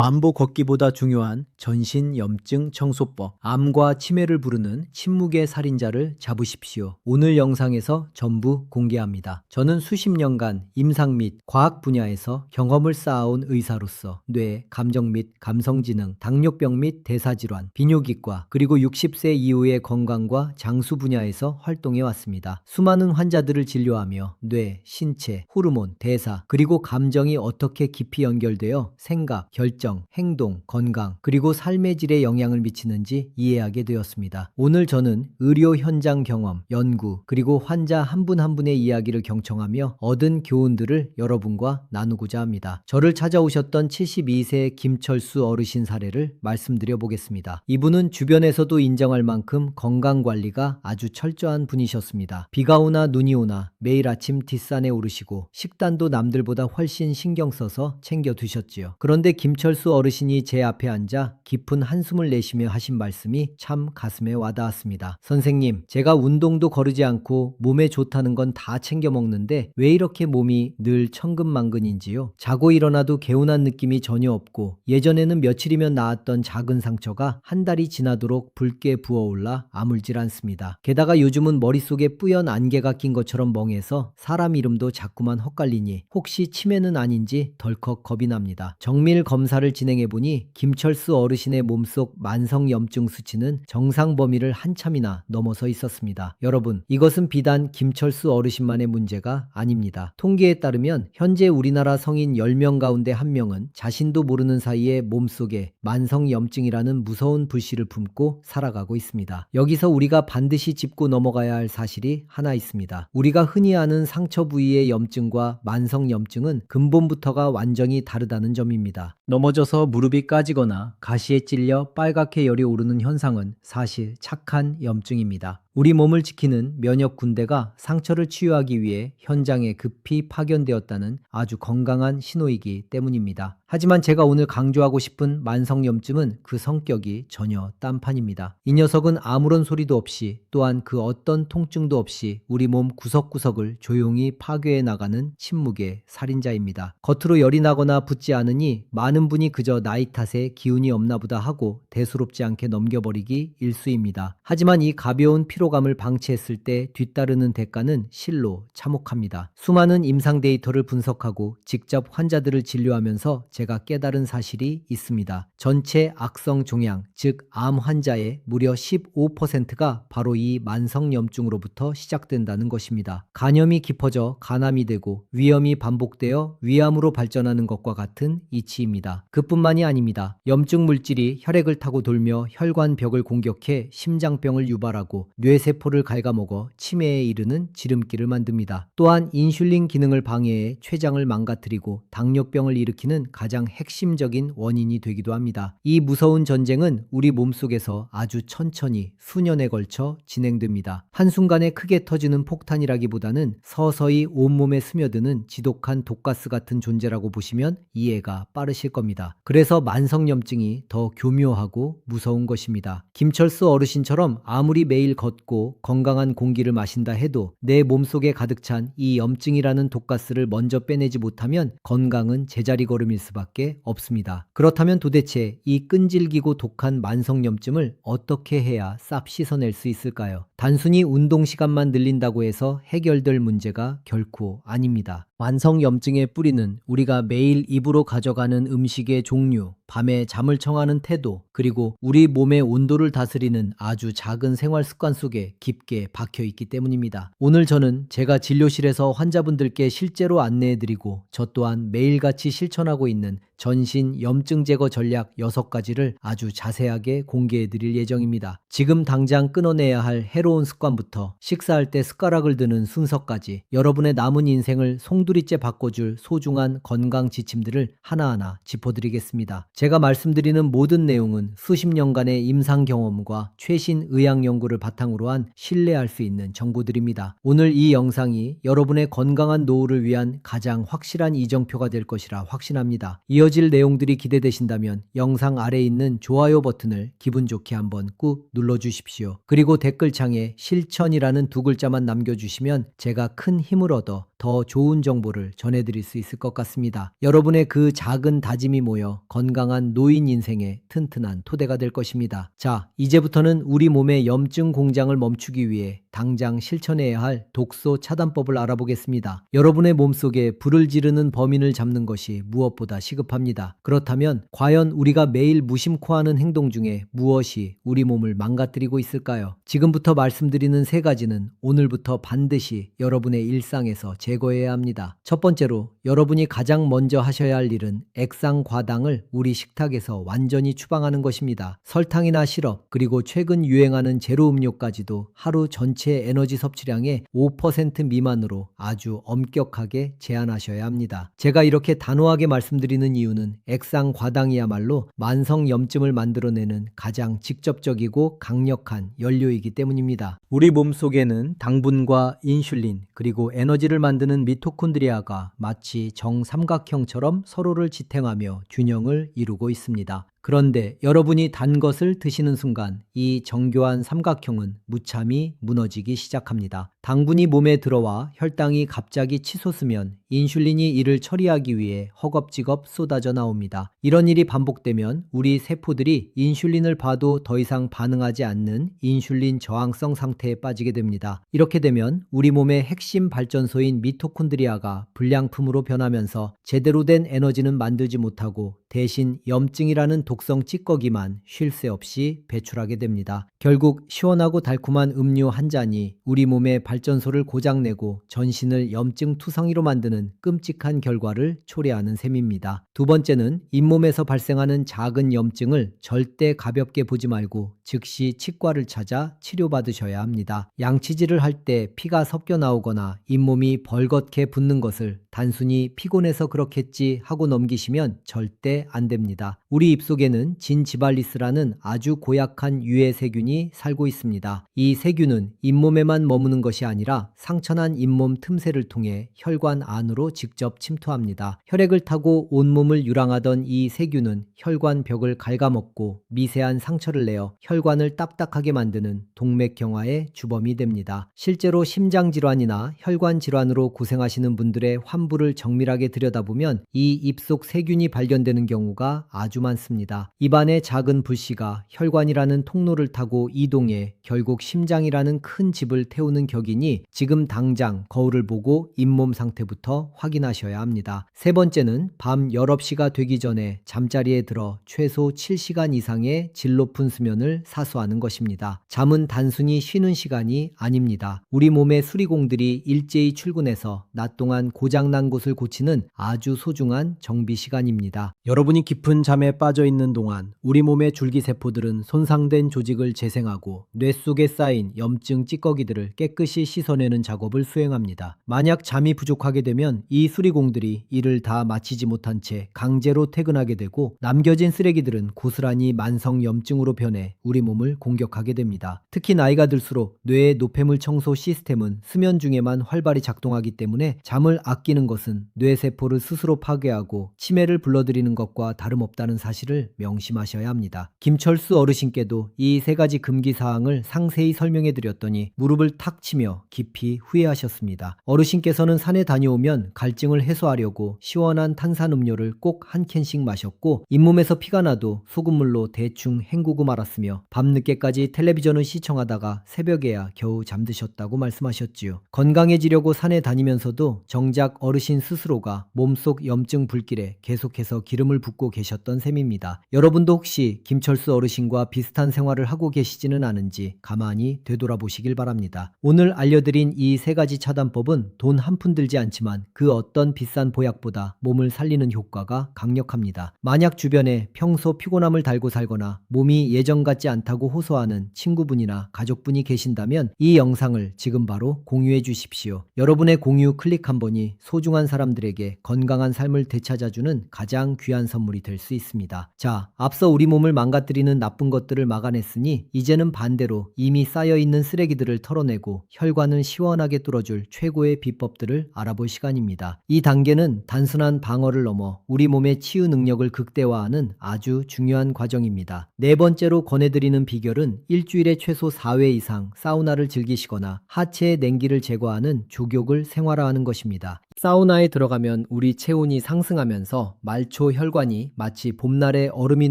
반복 걷기보다 중요한 전신 염증 청소법. 암과 치매를 부르는 침묵의 살인자를 잡으십시오. 오늘 영상에서 전부 공개합니다. 저는 수십 년간 임상 및 과학 분야에서 경험을 쌓아온 의사로서 뇌, 감정 및 감성지능, 당뇨병 및 대사질환, 비뇨기과, 그리고 60세 이후의 건강과 장수 분야에서 활동해 왔습니다. 수많은 환자들을 진료하며 뇌, 신체, 호르몬, 대사, 그리고 감정이 어떻게 깊이 연결되어 생각, 결정, 행동, 건강, 그리고 삶의 질에 영향을 미치는지 이해하게 되었습니다. 오늘 저는 의료 현장 경험, 연구, 그리고 환자 한 분 한 분의 이야기를 경청하며 얻은 교훈들을 여러분과 나누고자 합니다. 저를 찾아오셨던 72세 김철수 어르신 사례를 말씀드려 보겠습니다. 이분은 주변에서도 인정할 만큼 건강관리가 아주 철저한 분이셨습니다. 비가 오나 눈이 오나 매일 아침 뒷산에 오르시고 식단도 남들보다 훨씬 신경 써서 챙겨 드셨지요. 그런데 김철수 어르신이 제 앞에 앉아 깊은 한숨을 내쉬며 하신 말씀이 참 가슴에 와닿았습니다. 선생님, 제가 운동도 거르지 않고 몸에 좋다는 건 다 챙겨 먹는데 왜 이렇게 몸이 늘 천근만근인지요? 자고 일어나도 개운한 느낌이 전혀 없고 예전에는 며칠이면 나았던 작은 상처가 한 달이 지나도록 붉게 부어올라 아물질 않습니다. 게다가 요즘은 머릿속에 뿌연 안개가 낀 것처럼 멍해서 사람 이름도 자꾸만 헛갈리니 혹시 치매는 아닌지 덜컥 겁이 납니다. 정밀 검사를 진행해보니 김철수 어르신의 몸속 만성염증 수치는 정상 범위를 한참이나 넘어서 있었습니다. 여러분, 이것은 비단 김철수 어르신만의 문제가 아닙니다. 통계에 따르면 현재 우리나라 성인 10명 가운데 1명은 자신도 모르는 사이에 몸속에 만성염증이라는 무서운 불씨를 품고 살아가고 있습니다. 여기서 우리가 반드시 짚고 넘어가야 할 사실이 하나 있습니다. 우리가 흔히 아는 상처 부위의 염증과 만성염증은 근본부터가 완전히 다르다는 점입니다. 넘어져서 무릎이 까지거나 가시에 찔려 빨갛게 열이 오르는 현상은 사실 착한 염증입니다. 우리 몸을 지키는 면역 군대가 상처를 치유하기 위해 현장에 급히 파견되었다는 아주 건강한 신호이기 때문입니다. 하지만 제가 오늘 강조하고 싶은 만성염증은 그 성격이 전혀 딴판입니다. 이 녀석은 아무런 소리도 없이 또한 그 어떤 통증도 없이 우리 몸 구석구석을 조용히 파괴해 나가는 침묵의 살인자입니다. 겉으로 열이 나거나 붓지 않으니 많은 분이 그저 나이 탓에 기운이 없나 보다 하고 대수롭지 않게 넘겨버리기 일쑤입니다. 하지만 이 가벼운 피로감을 방치했을 때 뒤따르는 대가는 실로 참혹합니다. 수많은 임상 데이터를 분석하고 직접 환자들을 진료하면서 제가 깨달은 사실이 있습니다. 전체 악성 종양, 즉 암 환자의 무려 15%가 바로 이 만성염증으로부터 시작된다는 것입니다. 간염이 깊어져 간암이 되고 위염이 반복되어 위암으로 발전하는 것과 같은 이치입니다. 그뿐만이 아닙니다. 염증 물질이 혈액을 타고 돌며 혈관벽을 공격해 심장병을 유발하고 뇌세포를 갉아먹어 치매에 이르는 지름길을 만듭니다. 또한 인슐린 기능을 방해해 췌장을 망가뜨리고 당뇨병을 일으키는 가장 핵심적인 원인이 되기도 합니다. 이 무서운 전쟁은 우리 몸속에서 아주 천천히 수년에 걸쳐 진행됩니다. 한순간에 크게 터지는 폭탄이라기보다는 서서히 온몸에 스며드는 지독한 독가스 같은 존재라고 보시면 이해가 빠르실 겁니다. 그래서 만성염증이 더 교묘하고 무서운 것입니다. 김철수 어르신처럼 아무리 매일 걷고 건강한 공기를 마신다 해도 내 몸속에 가득 찬 이 염증이라는 독가스를 먼저 빼내지 못하면 건강은 제자리 걸음일 수밖에 없습니다. 그렇다면 도대체 이 끈질기고 독한 만성염증을 어떻게 해야 싹 씻어낼 수 있을까요? 단순히 운동 시간만 늘린다고 해서 해결될 문제가 결코 아닙니다. 만성염증의 뿌리는 우리가 매일 입으로 가져가는 음식의 종류, 밤에 잠을 청하는 태도, 그리고 우리 몸의 온도를 다스리는 아주 작은 생활 습관 속에 깊게 박혀 있기 때문입니다. 오늘 저는 제가 진료실에서 환자분들께 실제로 안내해드리고 저 또한 매일같이 실천하고 있는 전신 염증 제거 전략 6가지를 아주 자세하게 공개해드릴 예정입니다. 지금 당장 끊어내야 할 해로운 습관부터 식사할 때 숟가락을 드는 순서까지 여러분의 남은 인생을 송두리째 바꿔줄 소중한 건강 지침들을 하나하나 짚어드리겠습니다. 제가 말씀드리는 모든 내용은 수십 년간의 임상 경험과 최신 의학 연구를 바탕으로 한 신뢰할 수 있는 정보들입니다. 오늘 이 영상이 여러분의 건강한 노후를 위한 가장 확실한 이정표가 될 것이라 확신합니다. 이어질 내용들이 기대되신다면 영상 아래에 있는 좋아요 버튼을 기분 좋게 한번 꾹 눌러주십시오. 그리고 댓글창에 실천이라는 2글자만 남겨주시면 제가 큰 힘을 얻어 더 좋은 정보를 전해드릴 수 있을 것 같습니다. 여러분의 그 작은 다짐이 모여 건강한 노인 인생의 튼튼한 토대가 될 것입니다. 자, 이제부터는 우리 몸의 염증 공장을 멈추기 위해 당장 실천해야 할 독소 차단법을 알아보겠습니다. 여러분의 몸속에 불을 지르는 범인을 잡는 것이 무엇보다 시급합니다. 그렇다면 과연 우리가 매일 무심코 하는 행동 중에 무엇이 우리 몸을 망가뜨리고 있을까요? 지금부터 말씀드리는 세 가지는 오늘부터 반드시 여러분의 일상에서 제거해야 합니다. 첫 번째로 여러분이 가장 먼저 하셔야 할 일은 액상 과당을 우리 식탁에서 완전히 추방하는 것입니다. 설탕이나 시럽, 그리고 최근 유행하는 제로 음료까지도 하루 전체 에너지 섭취량의 5% 미만으로 아주 엄격하게 제한하셔야 합니다. 제가 이렇게 단호하게 말씀드리는 이유는 액상 과당이야말로 만성 염증을 만들어내는 가장 직접적이고 강력한 연료이기 때문입니다. 우리 몸속에는 당분과 인슐린, 그리고 에너지를 만드는 미토콘드리아가 마치 정삼각형처럼 서로를 지탱하며 균형을 이루고 있습니다. 그런데 여러분이 단 것을 드시는 순간 이 정교한 삼각형은 무참히 무너지기 시작합니다. 당분이 몸에 들어와 혈당이 갑자기 치솟으면 인슐린이 이를 처리하기 위해 허겁지겁 쏟아져 나옵니다. 이런 일이 반복되면 우리 세포들이 인슐린을 봐도 더 이상 반응하지 않는 인슐린 저항성 상태에 빠지게 됩니다. 이렇게 되면 우리 몸의 핵심 발전소인 미토콘드리아가 불량품으로 변하면서 제대로 된 에너지는 만들지 못하고 대신 염증이라는 독성 찌꺼기만 쉴 새 없이 배출하게 됩니다. 결국 시원하고 달콤한 음료 한 잔이 우리 몸의 발전소를 고장내고 전신을 염증 투성이로 만드는 끔찍한 결과를 초래하는 셈입니다. 두 번째는 잇몸에서 발생하는 작은 염증을 절대 가볍게 보지 말고 즉시 치과를 찾아 치료받으셔야 합니다. 양치질을 할 때 피가 섞여 나오거나 잇몸이 벌겋게 붓는 것을 단순히 피곤해서 그렇겠지 하고 넘기시면 절대 안 됩니다. 우리 입속에는 진지발리스라는 아주 고약한 유해 세균이 살고 있습니다. 이 세균은 잇몸에만 머무는 것이 아니라 상처난 잇몸 틈새를 통해 혈관 안으로 직접 침투합니다. 혈액을 타고 온몸을 유랑하던 이 세균은 혈관 벽을 갉아먹고 미세한 상처를 내어 혈관을 딱딱하게 만드는 동맥경화의 주범이 됩니다. 실제로 심장질환이나 혈관질환으로 고생하시는 분들의 환부를 정밀하게 들여다보면 이 입속 세균이 발견되는 경우가 아주 많습니다. 입안의 작은 불씨가 혈관이라는 통로를 타고 이동해 결국 심장이라는 큰 집을 태우는 격이니 지금 당장 거울을 보고 잇몸 상태부터 확인하셔야 합니다. 세 번째는 밤 19시가 되기 전에 잠자리에 들어 최소 7시간 이상의 질 높은 수면을 사수하는 것입니다. 잠은 단순히 쉬는 시간이 아닙니다. 우리 몸의 수리공들이 일제히 출근해서 낮 동안 고장난 곳을 고치는 아주 소중한 정비 시간입니다. 여러분이 깊은 잠에 빠져 있는 동안 우리 몸의 줄기세포들은 손상된 조직을 재생하고 뇌 속에 쌓인 염증 찌꺼기들을 깨끗이 씻어내는 작업을 수행합니다. 만약 잠이 부족하게 되면 이 수리공들이 일을 다 마치지 못한 채 강제로 퇴근하게 되고 남겨진 쓰레기들은 고스란히 만성 염증으로 변해 우리 몸을 공격하게 됩니다. 특히 나이가 들수록 뇌의 노폐물 청소 시스템은 수면 중에만 활발히 작동하기 때문에 잠을 아끼는 것은 뇌세포를 스스로 파괴하고 치매를 불러들이는 것과 다름없다는 사실을 명심하셔야 합니다. 김철수 어르신께도 이 세 가지 금기 사항을 상세히 설명해 드렸더니 무릎을 탁 치며 깊이 후회하셨습니다. 어르신께서는 산에 다녀오면 갈증을 해소하려고 시원한 탄산음료를 꼭 한 캔씩 마셨고 잇몸에서 피가 나도 소금물로 대충 헹구고 말았으며 밤늦게까지 텔레비전을 시청하다가 새벽에야 겨우 잠드셨다고 말씀하셨지요. 건강해지려고 산에 다니면서도 정작 어르신 스스로가 몸속 염증 불길에 계속해서 기름을 붓고 계셨던 셈입니다. 여러분도 혹시 김철수 어르신과 비슷한 생활을 하고 계시지는 않은지 가만히 되돌아보시길 바랍니다. 오늘 알려드린 이 세 가지 차단법은 돈 한 푼 들지 않지만 그 어떤 비싼 보약보다 몸을 살리는 효과가 강력합니다. 만약 주변에 평소 피곤함을 달고 살거나 몸이 예전 같지 않다고 호소하는 친구분이나 가족분이 계신다면 이 영상을 지금 바로 공유해 주십시오. 여러분의 공유 클릭 한 번이 소중한 사람들에게 건강한 삶을 되찾아주는 가장 귀한 선물이 될 수 있습니다. 있습니다. 자, 앞서 우리 몸을 망가뜨리는 나쁜 것들을 막아냈으니 이제는 반대로 이미 쌓여있는 쓰레기들을 털어내고 혈관을 시원하게 뚫어줄 최고의 비법들을 알아볼 시간입니다. 이 단계는 단순한 방어를 넘어 우리 몸의 치유 능력을 극대화하는 아주 중요한 과정입니다. 네 번째로 권해드리는 비결은 일주일에 최소 4회 이상 사우나를 즐기시거나 하체의 냉기를 제거하는 족욕을 생활화하는 것입니다. 사우나에 들어가면 우리 체온이 상승하면서 말초 혈관이 마치 봄날에 얼음이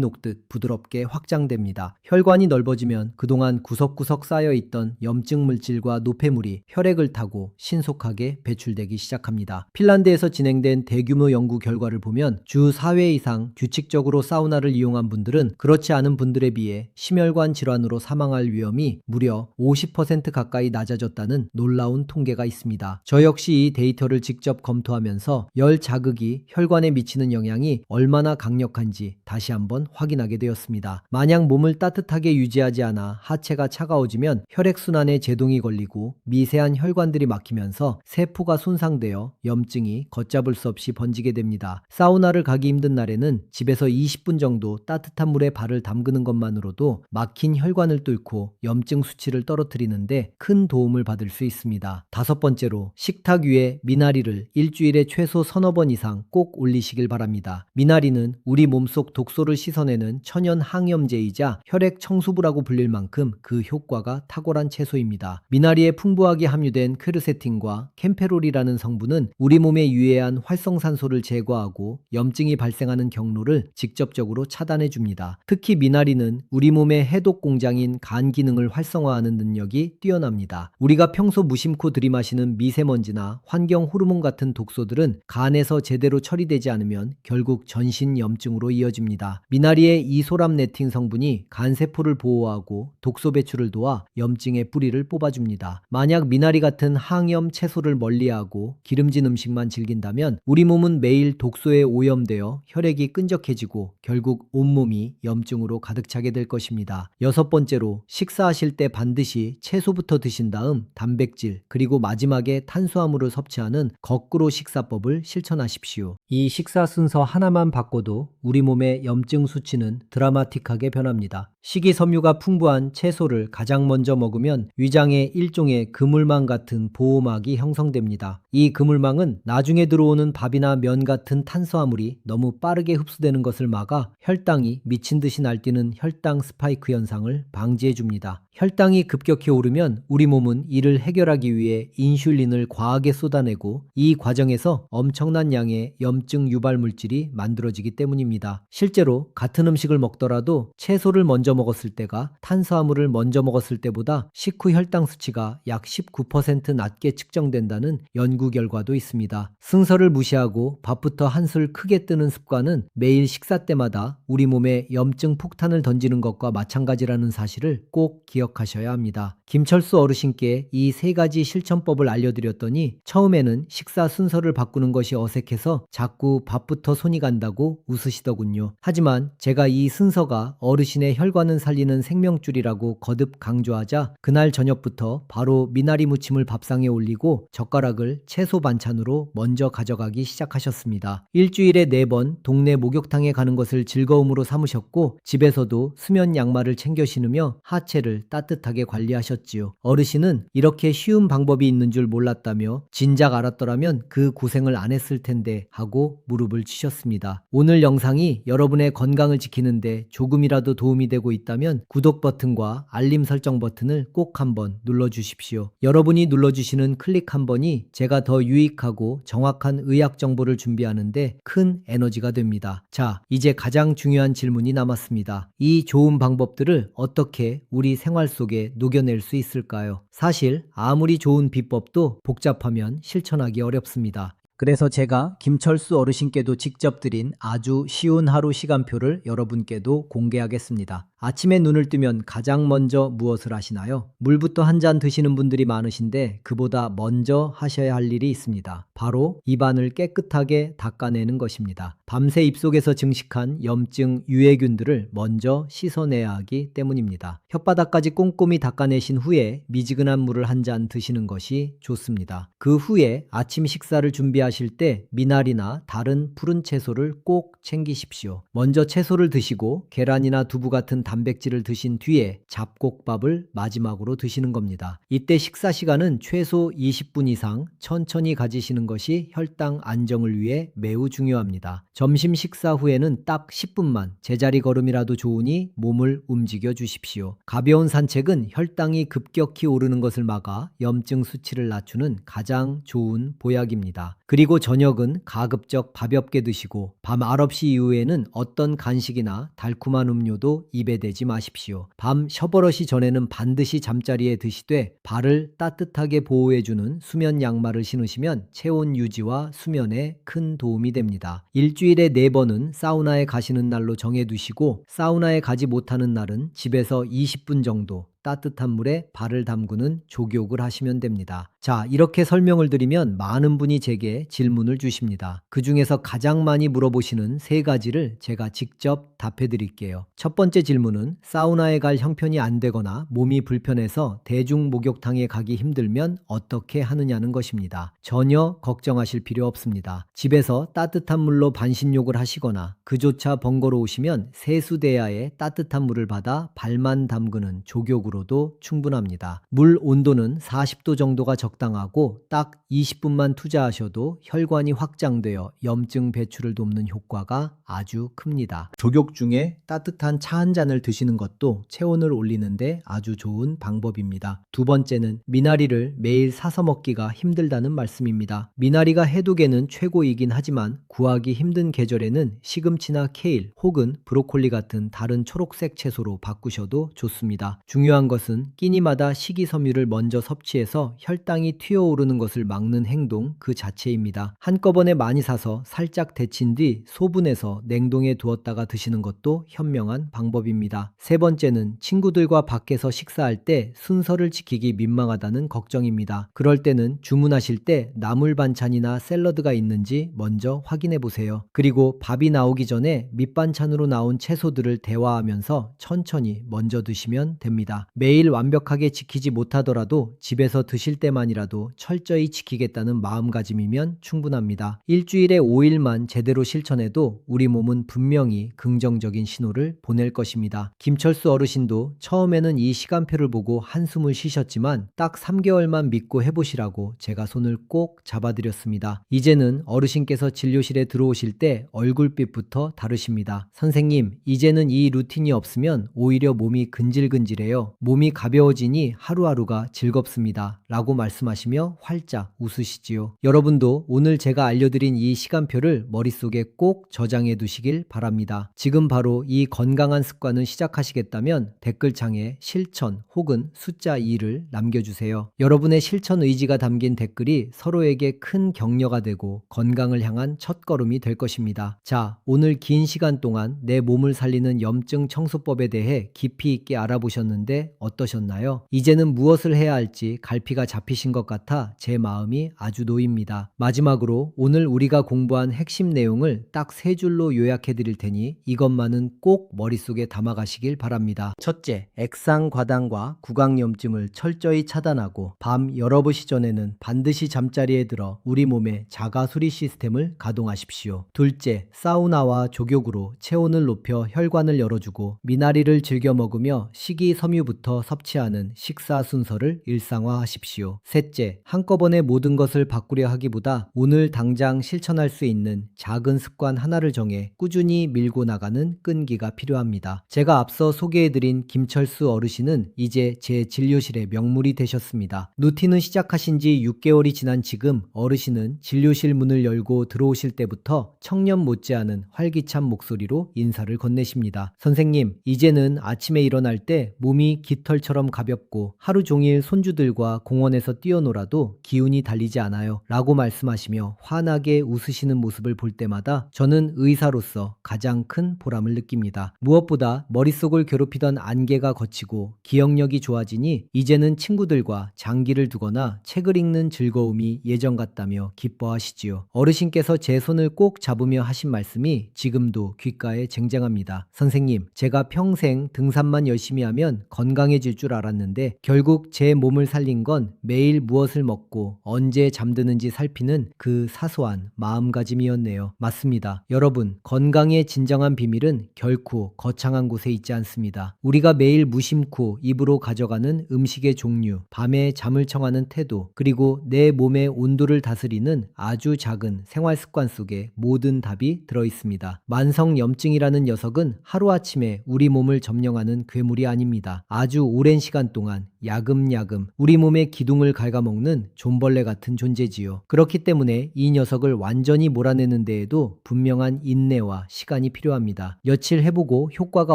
녹듯 부드럽게 확장됩니다. 혈관이 넓어지면 그동안 구석구석 쌓여있던 염증 물질과 노폐물이 혈액을 타고 신속하게 배출되기 시작합니다. 핀란드에서 진행된 대규모 연구 결과를 보면 주 4회 이상 규칙적으로 사우나를 이용한 분들은 그렇지 않은 분들에 비해 심혈관 질환으로 사망할 위험이 무려 50% 가까이 낮아졌다는 놀라운 통계가 있습니다. 저 역시 이 데이터를 직접 검토하면서 열 자극이 혈관에 미치는 영향이 얼마나 강력한지 다시 한번 확인하게 되었습니다. 만약 몸을 따뜻하게 유지하지 않아 하체가 차가워지면 혈액순환에 제동이 걸리고 미세한 혈관들이 막히면서 세포가 손상되어 염증이 걷잡을 수 없이 번지게 됩니다. 사우나를 가기 힘든 날에는 집에서 20분 정도 따뜻한 물에 발을 담그는 것만으로도 막힌 혈관을 뚫고 염증 수치를 떨어뜨리는데 큰 도움을 받을 수 있습니다. 다섯 번째로 식탁 위에 미나리를 일주일에 최소 서너 번 이상 꼭 올리시길 바랍니다. 미나리는 우리 몸속 독소를 씻어내는 천연 항염제이자 혈액 청소부라고 불릴 만큼 그 효과가 탁월한 채소입니다. 미나리에 풍부하게 함유된 퀘르세틴과 캠페롤이라는 성분은 우리 몸에 유해한 활성산소를 제거하고 염증이 발생하는 경로를 직접적으로 차단해 줍니다. 특히 미나리는 우리 몸의 해독 공장인 간 기능을 활성화하는 능력이 뛰어납니다. 우리가 평소 무심코 들이마시는 미세먼지나 환경 호르몬 같은 독소들은 간에서 제대로 처리되지 않으면 결국 전신 염증으로 이어집니다. 미나리의 이소람네틴 성분이 간세포를 보호하고 독소 배출을 도와 염증의 뿌리를 뽑아줍니다. 만약 미나리 같은 항염 채소를 멀리하고 기름진 음식만 즐긴다면 우리 몸은 매일 독소에 오염되어 혈액이 끈적해지고 결국 온몸이 염증으로 가득 차게 될 것입니다. 여섯 번째로 식사하실 때 반드시 채소부터 드신 다음 단백질 그리고 마지막에 탄수화물을 섭취하는 거꾸로 식사법을 실천하십시오. 이 식사 순서 하나만 바꿔도 우리 몸의 염증 수치는 드라마틱하게 변합니다. 식이섬유가 풍부한 채소를 가장 먼저 먹으면 위장에 일종의 그물망 같은 보호막이 형성됩니다. 이 그물망은 나중에 들어오는 밥이나 면 같은 탄수화물이 너무 빠르게 흡수되는 것을 막아 혈당이 미친 듯이 날뛰는 혈당 스파이크 현상을 방지해 줍니다. 혈당이 급격히 오르면 우리 몸은 이를 해결하기 위해 인슐린을 과하게 쏟아내고 이 과정에서 엄청난 양의 염증 유발 물질이 만들어지기 때문입니다. 실제로 같은 음식을 먹더라도 채소를 먼저 먹었을 때가 탄수화물을 먼저 먹었을 때보다 식후 혈당 수치가 약 19% 낮게 측정된다는 연구 결과도 있습니다. 순서를 무시하고 밥부터 한술 크게 뜨는 습관은 매일 식사 때마다 우리 몸에 염증 폭탄을 던지는 것과 마찬가지라는 사실을 꼭 기억하셔야 합니다. 김철수 어르신께 이 세 가지 실천법을 알려드렸더니 처음에는 식사 순서를 바꾸는 것이 어색해서 자꾸 밥부터 손이 간다고 웃으시더군요. 하지만 제가 이 순서가 어르신의 혈관을 살리는 생명줄이라고 거듭 강조하자 그날 저녁부터 바로 미나리 무침을 밥상에 올리고 젓가락을 채소 반찬으로 먼저 가져가기 시작하셨습니다. 일주일에 4번 동네 목욕탕에 가는 것을 즐거움으로 삼으셨고 집에서도 수면 양말을 챙겨 신으며 하체를 따뜻하게 관리하셨지요. 어르신은 이렇게 쉬운 방법이 있는 줄 몰랐다며 진작 알았더라면 그 고생을 안 했을 텐데 하고 무릎을 치셨습니다. 오늘 영상이 여러분의 건강을 지키는데 조금이라도 도움이 되고 있다면 구독 버튼과 알림 설정 버튼을 꼭 한번 눌러주십시오. 여러분이 눌러주시는 클릭 한 번이 제가 더 유익하고 정확한 의학 정보를 준비하는데 큰 에너지가 됩니다. 자, 이제 가장 중요한 질문이 남았습니다. 이 좋은 방법들을 어떻게 우리 생활 속에 녹여낼 수 있을까요? 사실 아무리 좋은 비법도 복잡하면 실천하기 어렵습니다. 그래서 제가 김철수 어르신께도 직접 드린 아주 쉬운 하루 시간표를 여러분께도 공개하겠습니다. 아침에 눈을 뜨면 가장 먼저 무엇을 하시나요? 물부터 한 잔 드시는 분들이 많으신데 그보다 먼저 하셔야 할 일이 있습니다. 바로 입안을 깨끗하게 닦아내는 것입니다. 밤새 입속에서 증식한 염증, 유해균들을 먼저 씻어내야 하기 때문입니다. 혓바닥까지 꼼꼼히 닦아내신 후에 미지근한 물을 한 잔 드시는 것이 좋습니다. 그 후에 아침 식사를 준비하실 때 미나리나 다른 푸른 채소를 꼭 챙기십시오. 먼저 채소를 드시고 계란이나 두부 같은 단백질을 드신 뒤에 잡곡밥을 마지막으로 드시는 겁니다. 이때 식사 시간은 최소 20분 이상 천천히 가지시는 것이 혈당 안정을 위해 매우 중요합니다. 점심 식사 후에는 딱 10분만 제자리 걸음이라도 좋으니 몸을 움직여 주십시오. 가벼운 산책은 혈당이 급격히 오르는 것을 막아 염증 수치를 낮추는 가장 좋은 보약입니다. 그리고 저녁은 가급적 가볍게 드시고 밤 9시 이후에는 어떤 간식이나 달콤한 음료도 입에 대지 마십시오. 밤 셔버릇이 전에는 반드시 잠자리에 드시되 발을 따뜻하게 보호해주는 수면 양말을 신으시면 체온 유지와 수면에 큰 도움이 됩니다. 일주일에 4번은 사우나에 가시는 날로 정해두시고 사우나에 가지 못하는 날은 집에서 20분 정도 따뜻한 물에 발을 담그는 족욕을 하시면 됩니다. 자, 이렇게 설명을 드리면 많은 분이 제게 질문을 주십니다. 그 중에서 가장 많이 물어보시는 3가지를 제가 직접 답해 드릴게요. 첫 번째 질문은 사우나에 갈 형편이 안 되거나 몸이 불편해서 대중 목욕탕에 가기 힘들면 어떻게 하느냐는 것입니다. 전혀 걱정하실 필요 없습니다. 집에서 따뜻한 물로 반신욕을 하시거나 그조차 번거로우시면 세수대야에 따뜻한 물을 받아 발만 담그는 족욕으로 도 충분합니다. 물 온도는 40도 정도가 적당하고 딱 20분만 투자하셔도 혈관이 확장되어 염증 배출을 돕는 효과가 아주 큽니다. 족욕 중에 따뜻한 차 한 잔을 드시는 것도 체온을 올리는데 아주 좋은 방법입니다. 두 번째는 미나리를 매일 사서 먹기가 힘들다는 말씀입니다. 미나리가 해독에는 최고이긴 하지만 구하기 힘든 계절에는 시금치나 케일 혹은 브로콜리 같은 다른 초록색 채소로 바꾸셔도 좋습니다. 중요한 것은 끼니마다 식이섬유를 먼저 섭취해서 혈당이 튀어오르는 것을 막는 행동 그 자체입니다. 한꺼번에 많이 사서 살짝 데친 뒤 소분해서 냉동에 두었다가 드시는 것도 현명한 방법입니다. 세 번째는 친구들과 밖에서 식사할 때 순서를 지키기 민망하다는 걱정입니다. 그럴 때는 주문하실 때 나물 반찬이나 샐러드가 있는지 먼저 확인해 보세요. 그리고 밥이 나오기 전에 밑반찬으로 나온 채소들을 대화하면서 천천히 먼저 드시면 됩니다. 매일 완벽하게 지키지 못하더라도 집에서 드실 때만이라도 철저히 지키겠다는 마음가짐이면 충분합니다. 일주일에 5일만 제대로 실천해도 우리 몸은 분명히 긍정적인 신호를 보낼 것입니다. 김철수 어르신도 처음에는 이 시간표를 보고 한숨을 쉬셨지만 딱 3개월만 믿고 해보시라고 제가 손을 꼭 잡아드렸습니다. 이제는 어르신께서 진료실에 들어오실 때 얼굴빛부터 다르십니다. 선생님, 이제는 이 루틴이 없으면 오히려 몸이 근질근질해요. 몸이 가벼워지니 하루하루가 즐겁습니다. 라고 말씀하시며 활짝 웃으시지요. 여러분도 오늘 제가 알려드린 이 시간표를 머릿속에 꼭 저장해 두시길 바랍니다. 지금 바로 이 건강한 습관을 시작하시겠다면 댓글창에 실천 혹은 숫자 2를 남겨주세요. 여러분의 실천 의지가 담긴 댓글이 서로에게 큰 격려가 되고 건강을 향한 첫걸음이 될 것입니다. 자, 오늘 긴 시간 동안 내 몸을 살리는 염증 청소법에 대해 깊이 있게 알아보셨는데 어떠셨나요? 이제는 무엇을 해야 할지 갈피가 잡히신 것 같아 제 마음이 아주 놓입니다. 마지막으로 오늘 우리가 공부한 핵심 내용을 딱 3줄로 요약해 드릴 테니 이것만은 꼭 머릿속에 담아가시길 바랍니다. 첫째, 액상과당과 구강염증을 철저히 차단하고 밤 11시 전에는 반드시 잠자리에 들어 우리 몸의 자가수리 시스템을 가동하십시오. 둘째, 사우나와 족욕으로 체온을 높여 혈관을 열어주고 미나리를 즐겨 먹으며 식이섬유부터 섭취하는 식사 순서를 일상화하십시오. 셋째, 한꺼번에 모든 것을 바꾸려 하기보다 오늘 당장 실천할 수 있는 작은 습관 하나를 정해 꾸준히 밀고 나가는 끈기가 필요합니다. 제가 앞서 소개해드린 김철수 어르신은 이제 제 진료실의 명물이 되셨습니다. 루틴을 시작하신 지 6개월이 지난 지금 어르신은 진료실 문을 열고 들어오실 때부터 청년 못지않은 활기찬 목소리로 인사를 건네십니다. 선생님, 이제는 아침에 일어날 때 몸이 깃털처럼 가볍고 하루 종일 손주들과 공원에서 뛰어놀아도 기운이 달리지 않아요. 라고 말씀하시며 환하게 웃으시는 모습을 볼 때마다 저는 의사로서 가장 큰 보람을 느낍니다. 무엇보다 머릿속을 괴롭히던 안개가 걷히고 기억력이 좋아지니 이제는 친구들과 장기를 두거나 책을 읽는 즐거움이 예전 같다며 기뻐하시지요. 어르신께서 제 손을 꼭 잡으며 하신 말씀이 지금도 귓가에 쟁쟁합니다. 선생님, 제가 평생 등산만 열심히 하면 건강해질 줄 알았는데 결국 제 몸을 살린 건 매일 무엇을 먹고 언제 잠드는지 살피는 그 사소한 마음가짐이었네요. 맞습니다. 여러분, 건강의 진정한 비밀은 결코 거창한 곳에 있지 않습니다. 우리가 매일 무심코 입으로 가져가는 음식의 종류, 밤에 잠을 청하는 태도, 그리고 내 몸의 온도를 다스리는 아주 작은 생활 습관 속에 모든 답이 들어 있습니다. 만성염증이라는 녀석은 하루아침에 우리 몸을 점령하는 괴물이 아닙니다. 아주 오랜 시간 동안 야금야금 우리 몸의 기둥을 갉아먹는 존벌레 같은 존재지요. 그렇기 때문에 이 녀석을 완전히 몰아내는 데에도 분명한 인내와 시간이 필요합니다. 며칠 해보고 효과가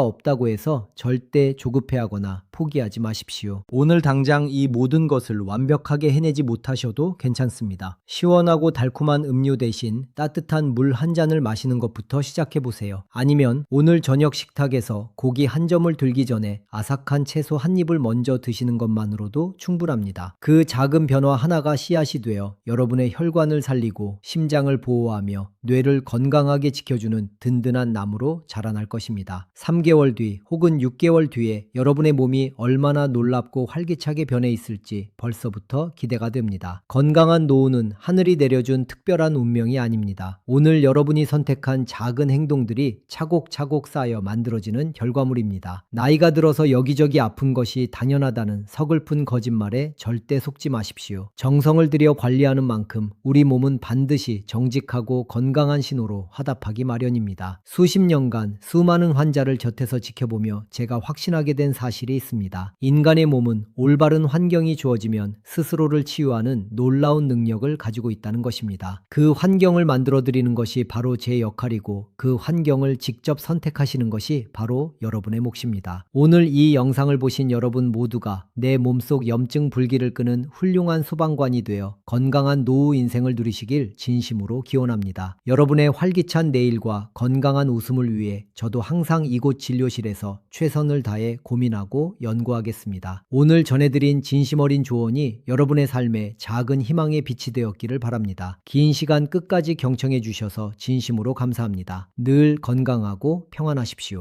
없다고 해서 절대 조급해하거나 포기하지 마십시오. 오늘 당장 이 모든 것을 완벽하게 해내지 못하셔도 괜찮습니다. 시원하고 달콤한 음료 대신 따뜻한 물 한 잔을 마시는 것부터 시작해보세요. 아니면 오늘 저녁 식탁에서 고기 한 점을 들기 전에 아삭한 채소 한 입을 먼저 드시는 것만으로도 충분합니다. 그 작은 변화 하나가 씨앗이 되어 여러분의 혈관을 살리고 심장을 보호하며 뇌를 건강하게 지켜주는 든든한 나무로 자라날 것입니다. 3개월 뒤 혹은 6개월 뒤에 여러분의 몸이 얼마나 놀랍고 활기차게 변해 있을지 벌써부터 기대가 됩니다. 건강한 노후는 하늘이 내려준 특별한 운명이 아닙니다. 오늘 여러분이 선택한 작은 행동들이 차곡차곡 쌓여 만들어지는 결과물입니다. 나이가 들어서 여기저기 아픈 것이 당연하다는 서글픈 거짓말에 절대 속지 마십시오. 정성을 들여 관리하는 만큼 우리 몸은 반드시 정직하고 건강한 신호로 화답하기 마련입니다. 수십 년간 수많은 환자를 곁에서 지켜보며 제가 확신하게 된 사실이 있습니다. 인간의 몸은 올바른 환경이 주어지면 스스로를 치유하는 놀라운 능력을 가지고 있다는 것입니다. 그 환경을 만들어드리는 것이 바로 제 역할이고 그 환경을 직접 선택하시는 것이 바로 여러분의 몫입니다. 오늘 이 영상을 보신 여러분 모두가 내 몸속 염증 불길을 끄는 훌륭한 소방관이 되어 건강한 노후 인생을 누리시길 진심으로 기원합니다. 여러분의 활기찬 내일과 건강한 웃음을 위해 저도 항상 이곳 진료실에서 최선을 다해 고민하고 연구하겠습니다. 오늘 전해드린 진심 어린 조언이 여러분의 삶에 작은 희망의 빛이 되었기를 바랍니다. 긴 시간 끝까지 경청해 주셔서 진심으로 감사합니다. 늘 건강하고 평안하십시오.